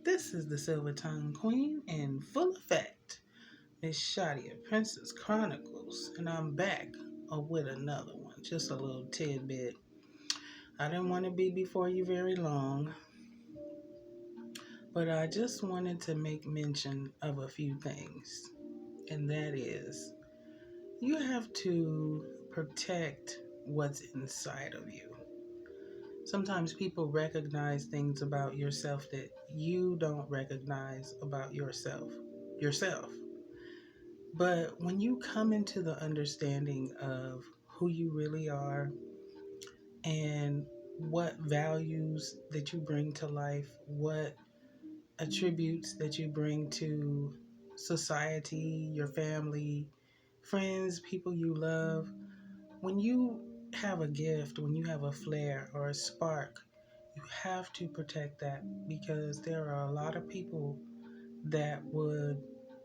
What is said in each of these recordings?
This is the Silver Tongue Queen in full effect. Miss Shadia, Princess Chronicles, and I'm back with another one. Just a little tidbit. I didn't want to be before you very long, but I just wanted to make mention of a few things, and that is you have to protect what's inside of you. Sometimes people recognize things about yourself that you don't recognize about yourself. But when you come into the understanding of who you really are and what values that you bring to life, what attributes that you bring to society, your family, friends, people you love, when you have a gift, when you have a flair or a spark, you have to protect that because there are a lot of people that would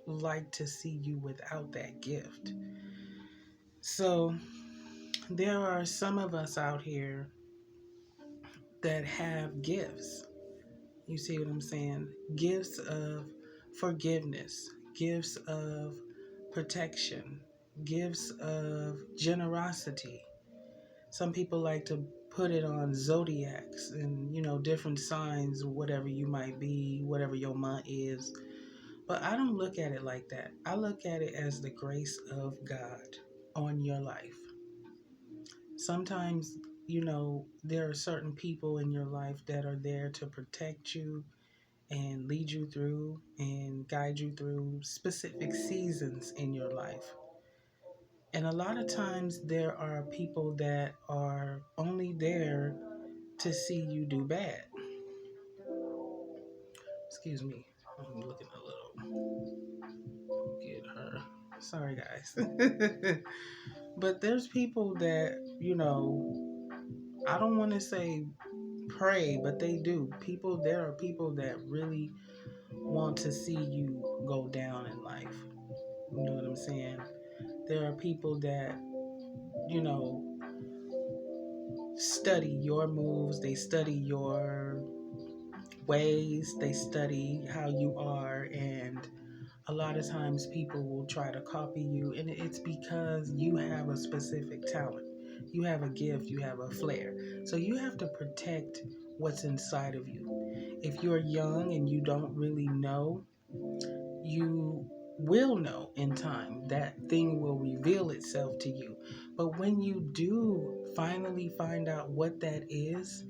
like to see you without that gift. So, there are some of us out here that have gifts. You see what I'm saying? Gifts of forgiveness, gifts of protection, gifts of generosity. Some people like to put it on zodiacs and, different signs, whatever you might be, whatever your month is. But I don't look at it like that. I look at it as the grace of God on your life. Sometimes, there are certain people in your life that are there to protect you and lead you through and guide you through specific seasons in your life. And a lot of times there are people that are only there to see you do bad. Excuse me. I'm looking a little. Get her. Sorry, guys. But there's people that, I don't want to say pray, but they do. There are people that really want to see you go down in life. You know what I'm saying? There are people that, you know, study your moves, they study your ways, they study how you are, and a lot of times people will try to copy you, and it's because you have a specific talent. You have a gift, you have a flair. So you have to protect what's inside of you. If you're young and you don't really know, you will know in time. That thing will reveal itself to you. But when you do finally find out what that is,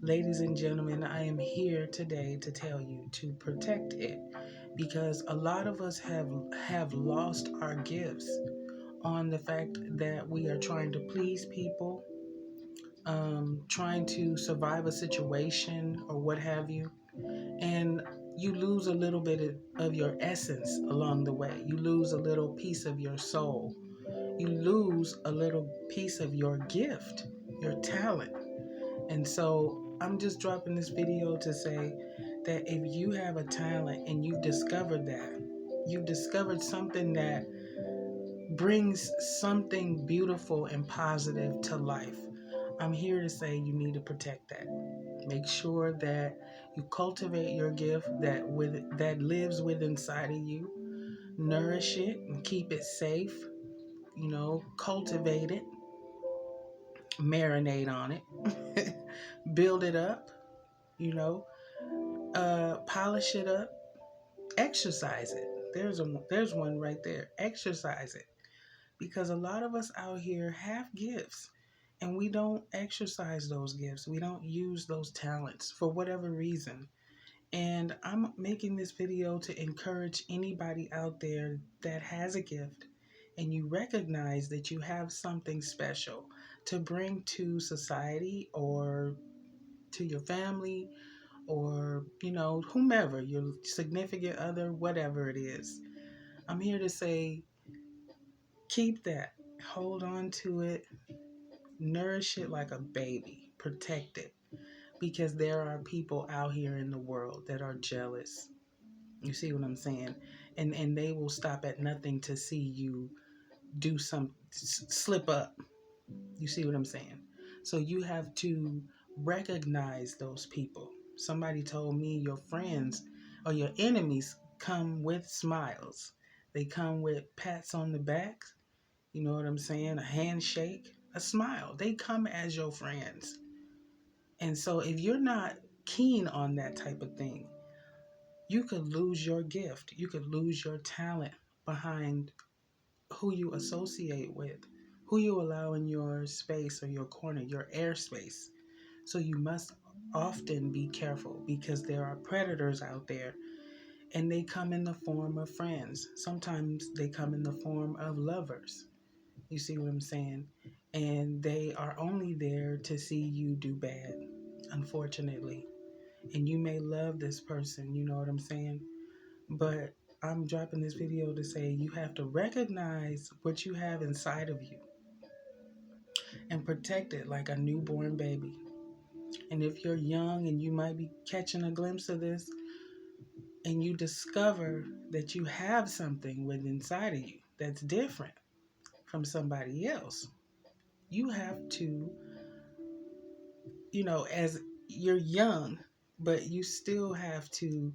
ladies and gentlemen, I am here today to tell you to protect it because a lot of us have lost our gifts on the fact that we are trying to please people, trying to survive a situation or what have you, and you lose a little bit of your essence along the way. You lose a little piece of your soul. You lose a little piece of your gift, your talent. And so I'm just dropping this video to say that if you have a talent and you've discovered that, you've discovered something that brings something beautiful and positive to life, I'm here to say you need to protect that. Make sure that you cultivate your gift that lives within inside of you. Nourish it and keep it safe. Cultivate it, marinate on it, build it up. Polish it up, exercise it. There's one right there. Exercise it, because a lot of us out here have gifts, and we don't exercise those gifts. We don't use those talents for whatever reason. And I'm making this video to encourage anybody out there that has a gift and you recognize that you have something special to bring to society or to your family or, whomever, your significant other, whatever it is. I'm here to say, keep that, hold on to it, nourish it like a baby, protect it, because there are people out here in the world that are jealous. You see what I'm saying? And they will stop at nothing to see you do some slip up. You see what I'm saying? So you have to recognize those people. Somebody told me your friends or your enemies come with smiles. They come with pats on the back, you know what I'm saying? A handshake, a smile. They come as your friends. And so if you're not keen on that type of thing, you could lose your gift. You could lose your talent behind who you associate with, who you allow in your space or your corner, your airspace. So you must often be careful because there are predators out there and they come in the form of friends. Sometimes they come in the form of lovers. You see what I'm saying? And they are only there to see you do bad, unfortunately. And you may love this person, you know what I'm saying? But I'm dropping this video to say you have to recognize what you have inside of you and protect it like a newborn baby. And if you're young and you might be catching a glimpse of this and you discover that you have something within inside of you that's different from somebody else, you have to, as you're young, but you still have to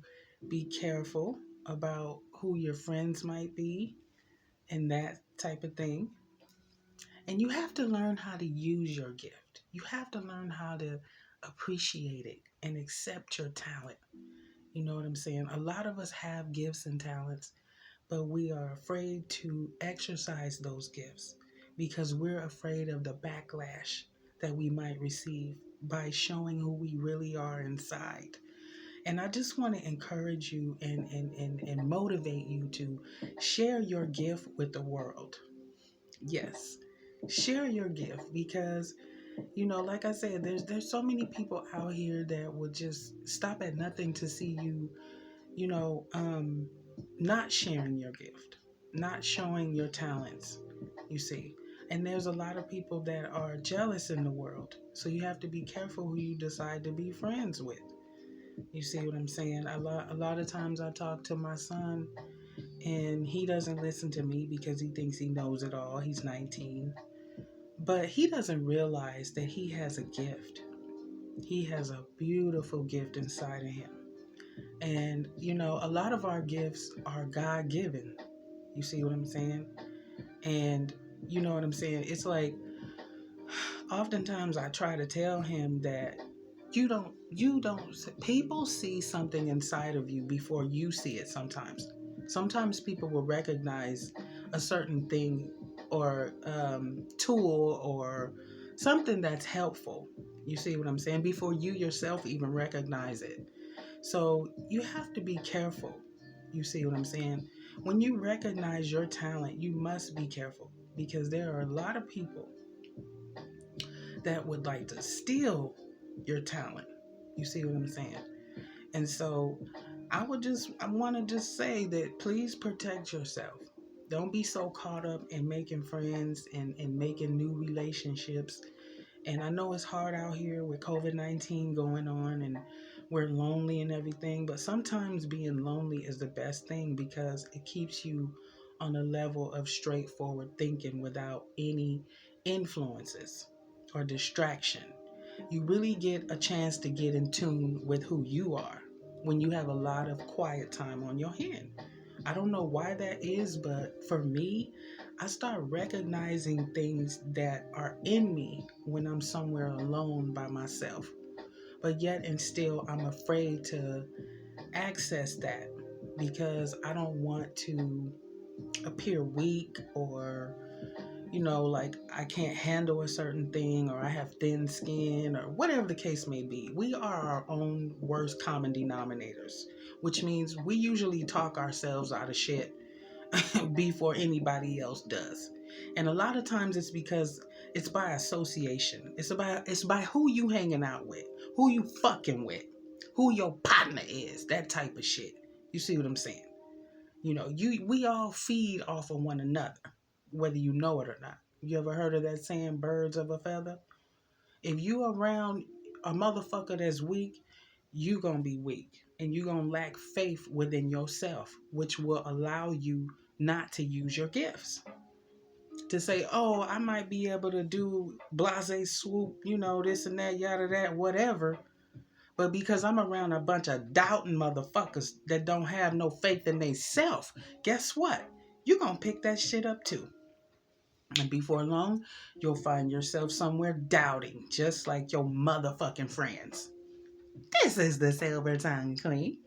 be careful about who your friends might be and that type of thing. And you have to learn how to use your gift. You have to learn how to appreciate it and accept your talent. You know what I'm saying? A lot of us have gifts and talents, but we are afraid to exercise those gifts because we're afraid of the backlash that we might receive by showing who we really are inside. And I just want to encourage you and motivate you to share your gift with the world. Yes, share your gift because, like I said, there's so many people out here that will just stop at nothing to see you, you know, um, not sharing your gift, not showing your talents, you see. And there's a lot of people that are jealous in the world. So you have to be careful who you decide to be friends with. You see what I'm saying? A lot of times I talk to my son and he doesn't listen to me because he thinks he knows it all. He's 19. But he doesn't realize that he has a gift. He has a beautiful gift inside of him. And, a lot of our gifts are God given. You see what I'm saying? And you know what I'm saying? It's like, oftentimes I try to tell him that you don't, people see something inside of you before you see it sometimes. Sometimes people will recognize a certain thing or tool or something that's helpful. You see what I'm saying? Before you yourself even recognize it. So you have to be careful. You see what I'm saying? When you recognize your talent, you must be careful because there are a lot of people that would like to steal your talent. You see what I'm saying? And so I want to just say that please protect yourself. Don't be so caught up in making friends and making new relationships. And I know it's hard out here with COVID-19 going on and we're lonely and everything, but sometimes being lonely is the best thing because it keeps you on a level of straightforward thinking without any influences or distraction. You really get a chance to get in tune with who you are when you have a lot of quiet time on your hand. I don't know why that is, but for me, I start recognizing things that are in me when I'm somewhere alone by myself. But yet and still, I'm afraid to access that because I don't want to appear weak or like I can't handle a certain thing or I have thin skin or whatever the case may be. We are our own worst common denominators, which means we usually talk ourselves out of shit before anybody else does. And a lot of times it's because it's by association. It's by who you hanging out with, who you fucking with, who your partner is, that type of shit. You see what I'm saying? We all feed off of one another, whether you know it or not. You ever heard of that saying, birds of a feather? If you around a motherfucker that's weak, you gonna be weak. And you gonna lack faith within yourself, which will allow you not to use your gifts. To say, oh, I might be able to do blase swoop, this and that, yada that, whatever. But because I'm around a bunch of doubting motherfuckers that don't have no faith in themselves, guess what? You're going to pick that shit up too. And before long, you'll find yourself somewhere doubting, just like your motherfucking friends. This is the Silver Tongue Queen,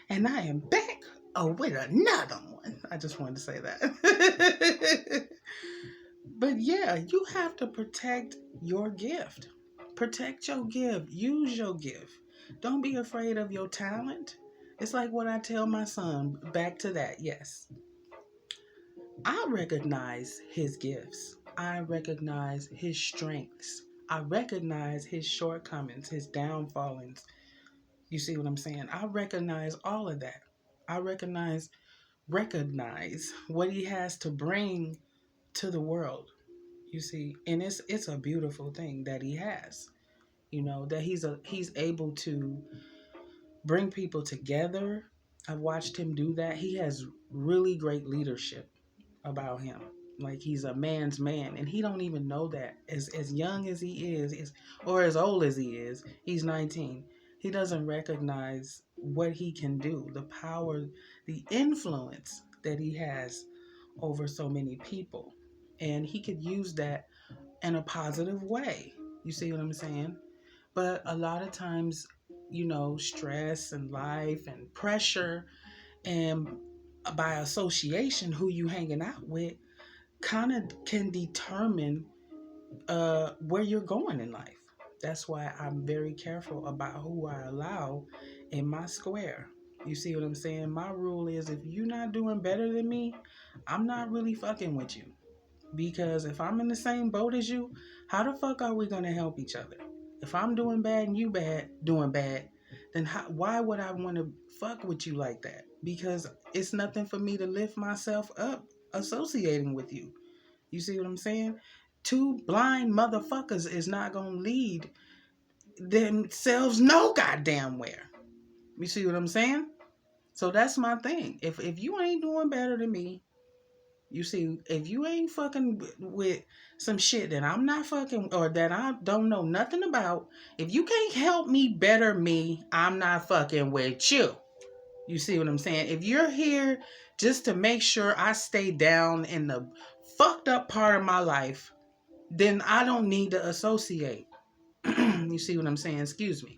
and I am back with another one. I just wanted to say that. But yeah, you have to protect your gift. Protect your gift. Use your gift. Don't be afraid of your talent. It's like what I tell my son. Back to that, yes. I recognize his gifts. I recognize his strengths. I recognize his shortcomings, his downfallings. You see what I'm saying? I recognize all of that. I recognize what he has to bring to the world. You see, and it's a beautiful thing that he has. You know, that he's able to bring people together. I've watched him do that. He has really great leadership about him. Like he's a man's man, and he don't even know that. As young as he is, or as old as he is, he's 19. He doesn't recognize what he can do, the power, the influence that he has over so many people, and he could use that in a positive way. You see what I'm saying? But a lot of times, you know, stress and life and pressure and by association, who you hanging out with kind of can determine where you're going in life. That's why I'm very careful about who I allow in my square. You see what I'm saying? My rule is if you're not doing better than me, I'm not really fucking with you. Because if I'm in the same boat as you, how the fuck are we going to help each other? If I'm doing bad and you doing bad, then why would I want to fuck with you like that? Because it's nothing for me to lift myself up associating with you. You see what I'm saying? Two blind motherfuckers is not going to lead themselves no goddamn where. You see what I'm saying? So that's my thing. If you ain't doing better than me, you see, if you ain't fucking with some shit that I'm not fucking, or that I don't know nothing about, if you can't help me better me, I'm not fucking with you. You see what I'm saying? If you're here just to make sure I stay down in the fucked up part of my life, then I don't need to associate. You see what I'm saying? Excuse me.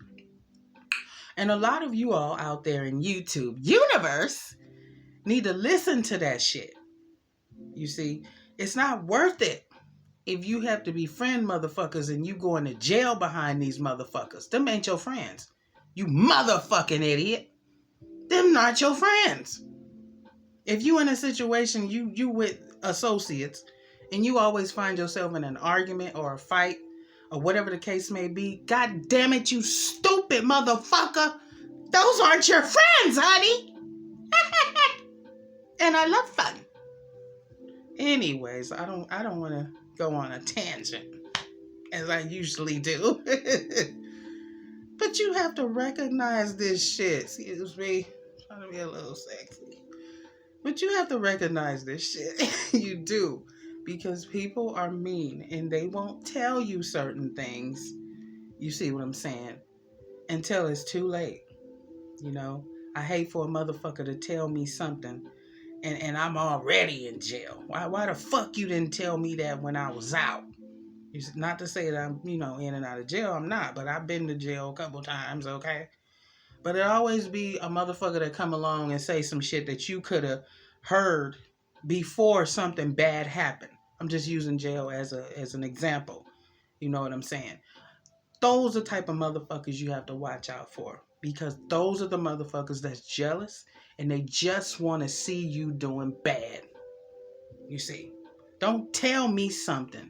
And a lot of you all out there in YouTube universe need to listen to that shit. You see, it's not worth it if you have to befriend motherfuckers and you going to jail behind these motherfuckers. Them ain't your friends. You motherfucking idiot. Them not your friends. If you in a situation, you with associates, and you always find yourself in an argument or a fight, or whatever the case may be, god damn it, you stupid motherfucker. Those aren't your friends, honey. And I love fun. Anyways, I don't want to go on a tangent as I usually do. But you have to recognize this shit. Excuse me. I'm trying to be a little sexy. But you have to recognize this shit. You do. Because people are mean and they won't tell you certain things. You see what I'm saying? Until it's too late. You know? I hate for a motherfucker to tell me something and I'm already in jail. Why the fuck you didn't tell me that when I was out? Not to say that I'm, in and out of jail. I'm not. But I've been to jail a couple times, okay? But it always be a motherfucker that come along and say some shit that you could have heard before something bad happened. I'm just using jail as an example. You know what I'm saying? Those are the type of motherfuckers you have to watch out for. Because those are the motherfuckers that's jealous and they just want to see you doing bad. You see? Don't tell me something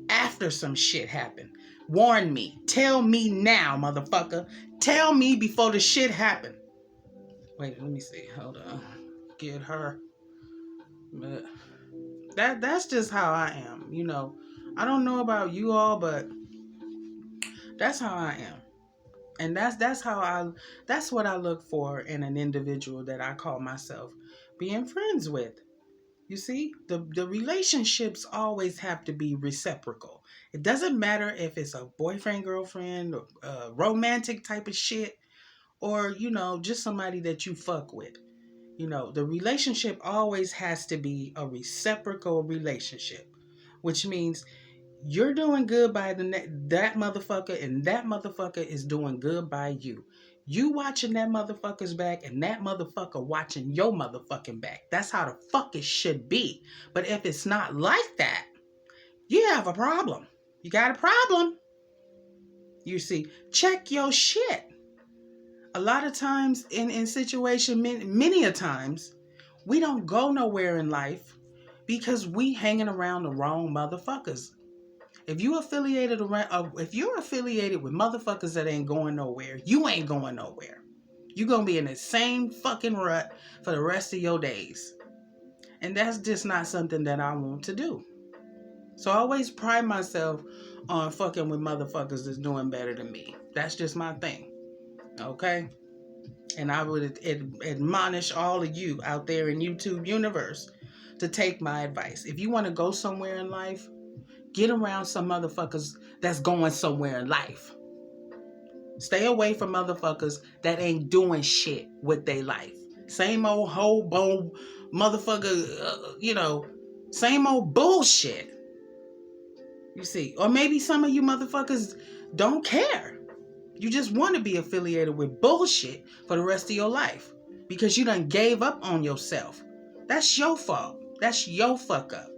after some shit happened. Warn me. Tell me now, motherfucker. Tell me before the shit happened. Wait, let me see. Hold on. Get her. But that's just how I am. I don't know about you all, but that's how I am. And that's what I look for in an individual that I call myself being friends with. You see, the relationships always have to be reciprocal. It doesn't matter if it's a boyfriend, girlfriend, romantic type of shit, or, just somebody that you fuck with. The relationship always has to be a reciprocal relationship, which means you're doing good by that motherfucker, and that motherfucker is doing good by you. You watching that motherfucker's back, and that motherfucker watching your motherfucking back. That's how the fuck it should be. But if it's not like that, you have a problem. You got a problem. You see, check your shit. A lot of times in situation, many a times, we don't go nowhere in life because we hanging around the wrong motherfuckers. If you're affiliated with motherfuckers that ain't going nowhere, you ain't going nowhere. You're going to be in the same fucking rut for the rest of your days. And that's just not something that I want to do. So I always pride myself on fucking with motherfuckers that's doing better than me. That's just my thing. Okay? And I would admonish all of you out there in YouTube universe to take my advice. If you want to go somewhere in life, get around some motherfuckers that's going somewhere in life. Stay away from motherfuckers that ain't doing shit with their life. Same old hobo motherfucker, same old bullshit. You see, or maybe some of you motherfuckers don't care. You just want to be affiliated with bullshit for the rest of your life because you done gave up on yourself. That's your fault. That's your fuck up.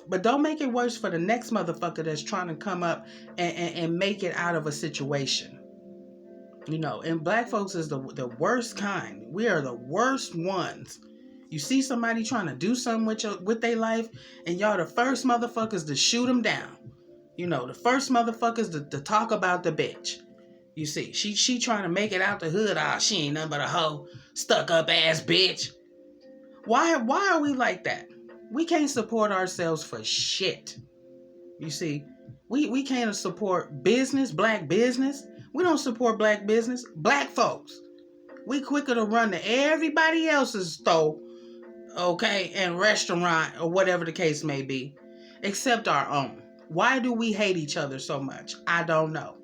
But don't make it worse for the next motherfucker that's trying to come up and make it out of a situation. And black folks is the worst kind. We are the worst ones. You see somebody trying to do something with their life, and y'all the first motherfuckers to shoot them down. The first motherfuckers to talk about the bitch. You see, she trying to make it out the hood. She ain't nothing but a hoe, stuck up ass bitch. Why are we like that? We can't support ourselves for shit. You see, we can't support business, black business. We don't support black business. Black folks, we quicker to run to everybody else's store, okay, and restaurant or whatever the case may be, except our own. Why do we hate each other so much? I don't know.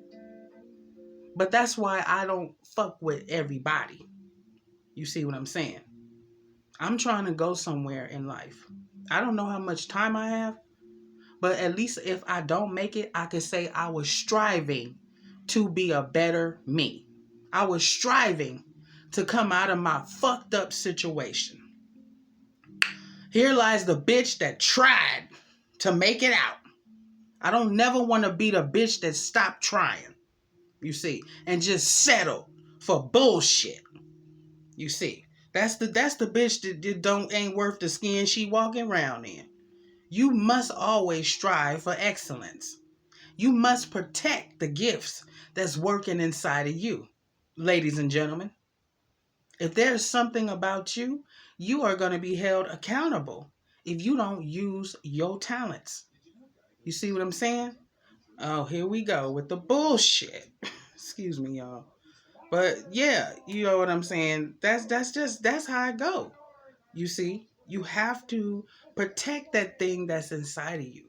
But that's why I don't fuck with everybody. You see what I'm saying? I'm trying to go somewhere in life. I don't know how much time I have, but at least if I don't make it, I can say I was striving to be a better me. I was striving to come out of my fucked up situation. Here lies the bitch that tried to make it out. I don't never want to be the bitch that stopped trying. You see, and just settle for bullshit. You see, that's the bitch that ain't worth the skin she walking around in. You must always strive for excellence. You must protect the gifts that's working inside of you. Ladies and gentlemen, if there's something about you, you are going to be held accountable if you don't use your talents. You see what I'm saying? Oh, here we go with the bullshit. Excuse me, y'all. But yeah, you know what I'm saying? That's how I go. You see, you have to protect that thing that's inside of you,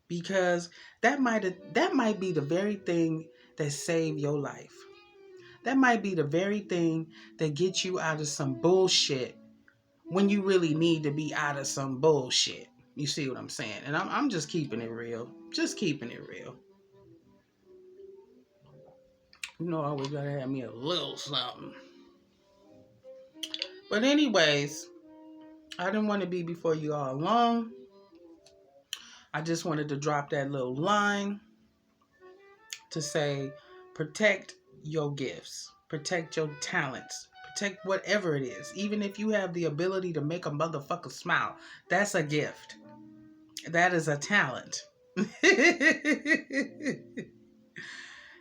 because that might be the very thing that saved your life. That might be the very thing that gets you out of some bullshit when you really need to be out of some bullshit. You see what I'm saying? And I'm just keeping it real. Just keeping it real. I always gotta have me a little something. But anyways, I didn't want to be before you all long. I just wanted to drop that little line to say, protect your gifts, protect your talents, protect whatever it is. Even if you have the ability to make a motherfucker smile, that's a gift. That is a talent.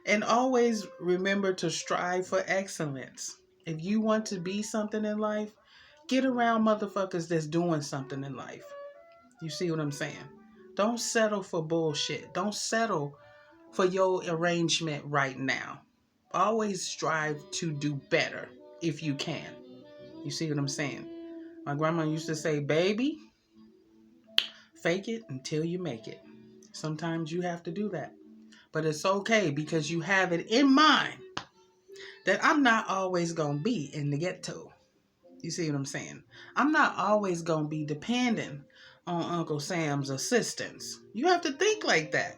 And always remember to strive for excellence. If you want to be something in life, get around motherfuckers that's doing something in life. You see what I'm saying? Don't settle for bullshit. Don't settle for your arrangement right now. Always strive to do better if you can. You see what I'm saying? My grandma used to say, baby, fake it until you make it. Sometimes you have to do that. But it's okay because you have it in mind that I'm not always going to be in the ghetto. You see what I'm saying? I'm not always going to be dependent on Uncle Sam's assistance. You have to think like that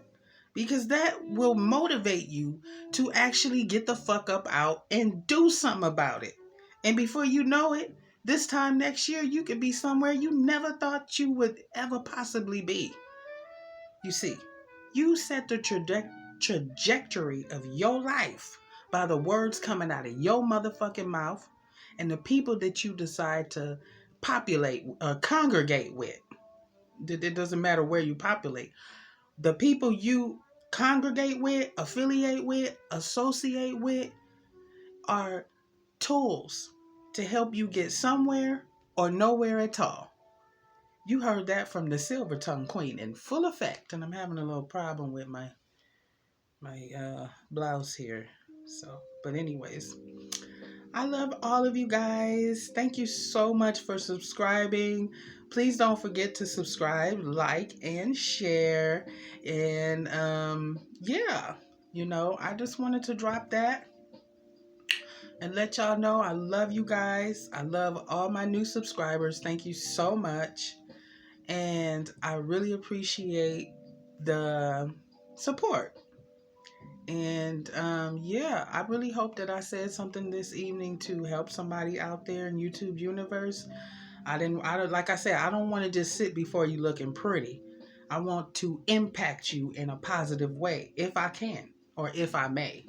because that will motivate you to actually get the fuck up out and do something about it. And before you know it, this time next year, you could be somewhere you never thought you would ever possibly be. You see, you set the trajectory of your life by the words coming out of your motherfucking mouth and the people that you decide to populate or congregate with. It doesn't matter where you populate. The people you congregate with, affiliate with, associate with are tools to help you get somewhere or nowhere at all. You heard that from the Silver Tongue Queen in full effect, and I'm having a little problem with my blouse here. So, but anyways, I love all of you guys. Thank you so much for subscribing. Please don't forget to subscribe, like, and share. And yeah, I just wanted to drop that and let y'all know I love you guys. I love all my new subscribers. Thank you so much. And I really appreciate the support. And yeah, I really hope that I said something this evening to help somebody out there in YouTube universe. Like I said, I don't want to just sit before you looking pretty. I want to impact you in a positive way if I can or if I may.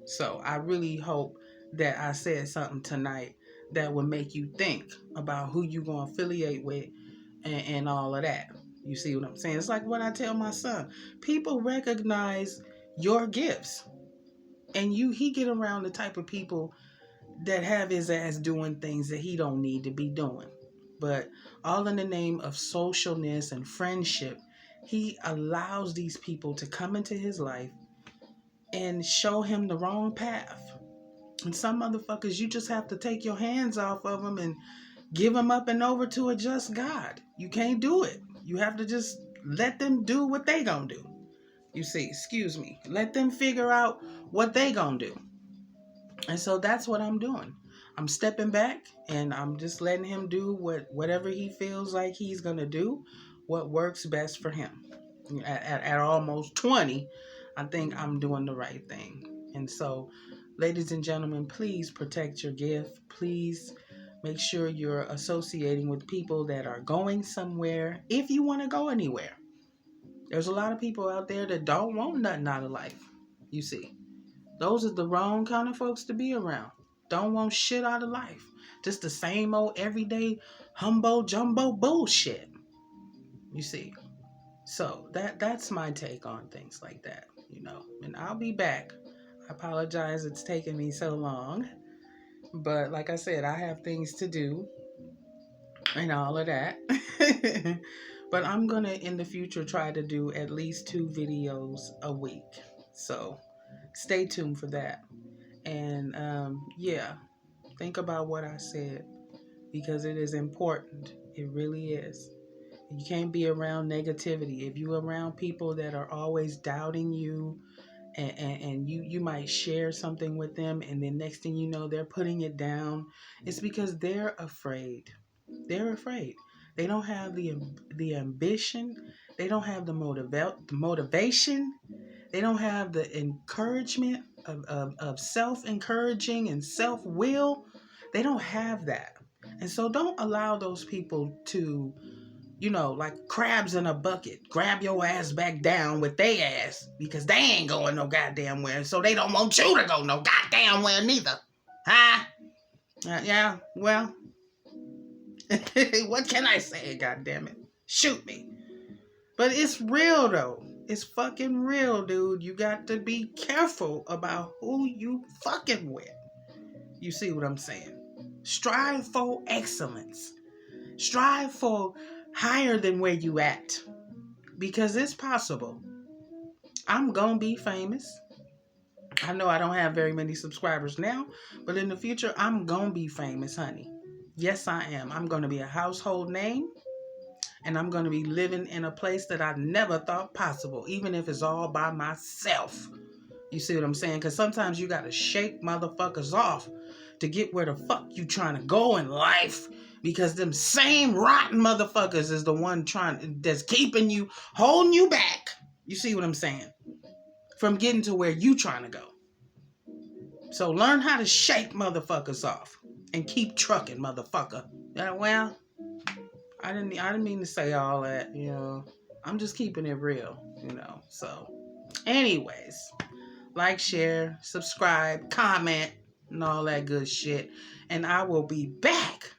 So I really hope that I said something tonight that will make you think about who you going to affiliate with and all of that. You see what I'm saying? It's like what I tell my son. People recognize your gifts. And he get around the type of people that have his ass doing things that he don't need to be doing. But all in the name of socialness and friendship, he allows these people to come into his life and show him the wrong path. And some motherfuckers, you just have to take your hands off of them and give them up and over to a just God. You can't do it. You have to just let them do what they gonna do. You see, excuse me. Let them figure out what they gonna do. And so that's what I'm doing. I'm stepping back and I'm just letting him do whatever he feels like he's gonna do, what works best for him. At almost 20, I think I'm doing the right thing. And so, ladies and gentlemen, please protect your gift. Please make sure you're associating with people that are going somewhere if you want to go anywhere. There's a lot of people out there that don't want nothing out of life. You see, those are the wrong kind of folks to be around. Don't want shit out of life. Just the same old everyday humbo jumbo bullshit. You see. So that's my take on things like that, And I'll be back. I apologize it's taken me so long. But like I said, I have things to do and all of that. But I'm going to, in the future, try to do at least 2 videos a week. So stay tuned for that. And yeah, think about what I said because it is important. It really is. You can't be around negativity. If you're around people that are always doubting you and you might share something with them and then next thing you know, they're putting it down, it's because they're afraid. They're afraid. They don't have the ambition. They don't have the motivation. They don't have the encouragement of self-encouraging and self-will. They don't have that. And so don't allow those people to, like crabs in a bucket, grab your ass back down with their ass because they ain't going no goddamn where. So they don't want you to go no goddamn where neither. Huh? Yeah, well, what can I say, goddammit? Shoot me. But it's real, though. It's fucking real, dude. You got to be careful about who you fucking with. You see what I'm saying? Strive for excellence. Strive for higher than where you at. Because it's possible. I'm gonna be famous. I know I don't have very many subscribers now, but in the future, I'm gonna be famous, honey. Yes, I am. I'm gonna be a household name. And I'm going to be living in a place that I never thought possible, even if it's all by myself. You see what I'm saying? Because sometimes you got to shake motherfuckers off to get where the fuck you trying to go in life. Because them same rotten motherfuckers is the one that's keeping you, holding you back. You see what I'm saying? From getting to where you trying to go. So learn how to shake motherfuckers off and keep trucking, motherfucker. Yeah, well, I didn't mean to say all that, you know. I'm just keeping it real, you know. So, anyways, like, share, subscribe, comment, and all that good shit. And I will be back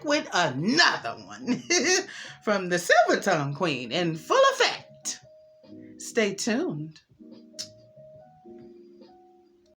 with another one from the Silver Tongue Queen in full effect. Stay tuned.